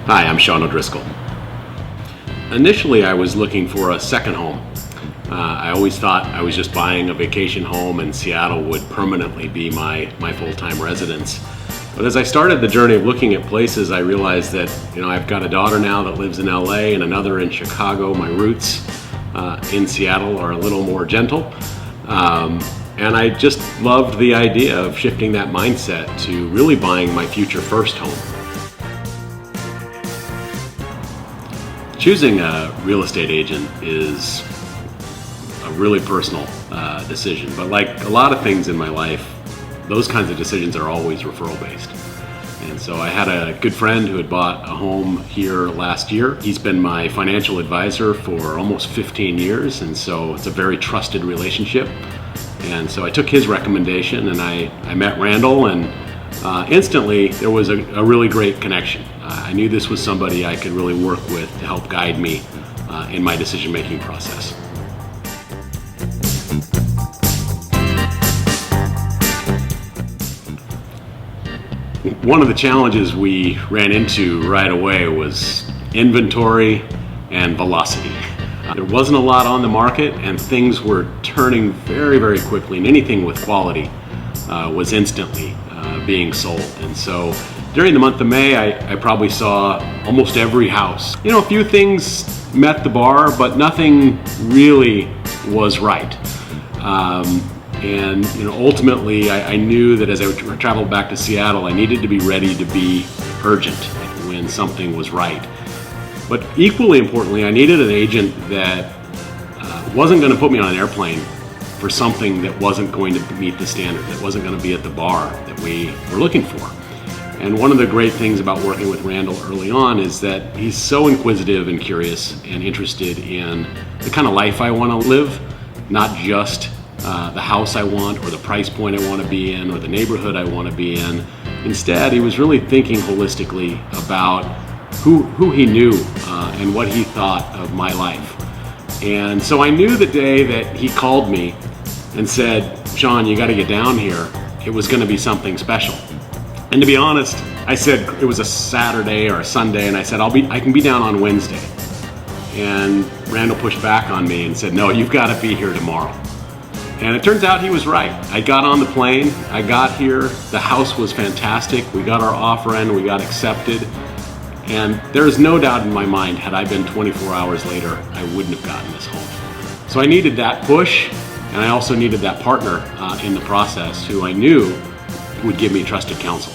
Hi, I'm Sean O'Driscoll. Initially, I was looking for a second home. I always thought I was just buying a vacation home and Seattle would permanently be my full-time residence. But as I started the journey of looking at places, I realized that I've got a daughter now that lives in LA and another in Chicago. My roots in Seattle are a little more gentle. And I just loved the idea of shifting that mindset to really buying my future first home. Choosing a real estate agent is a really personal decision, but like a lot of things in my life, those kinds of decisions are always referral based. And so I had a good friend who had bought a home here last year. He's been my financial advisor for almost 15 years, and so it's a very trusted relationship. And so I took his recommendation and I met Randall, and instantly there was a really great connection. I knew this was somebody I could really work with to help guide me in my decision-making process. One of the challenges we ran into right away was inventory and velocity. There wasn't a lot on the market and things were turning very, very quickly, and anything with quality was instantly being sold. And so during the month of May, I probably saw almost every house. A few things met the bar, but nothing really was right. And ultimately, I knew that as I traveled back to Seattle, I needed to be ready to be urgent when something was right. But equally importantly, I needed an agent that wasn't going to put me on an airplane for something that wasn't going to meet the standard, that wasn't going to be at the bar that we were looking for. And one of the great things about working with Randall early on is that he's so inquisitive and curious and interested in the kind of life I want to live, not just the house I want or the price point I want to be in or the neighborhood I want to be in. Instead, he was really thinking holistically about who he knew and what he thought of my life. And so I knew the day that he called me and said, "Sean, you got to get down here," it was going to be something special. And to be honest, I said it was a Saturday or a Sunday, and I said I can be down on Wednesday. And Randall pushed back on me and said, "No, you've got to be here tomorrow." And it turns out he was right. I got on the plane, I got here, the house was fantastic, we got our offer in, we got accepted, and there is no doubt in my mind, had I been 24 hours later, I wouldn't have gotten this home. So I needed that push, and I also needed that partner in the process who I knew would give me trusted counsel.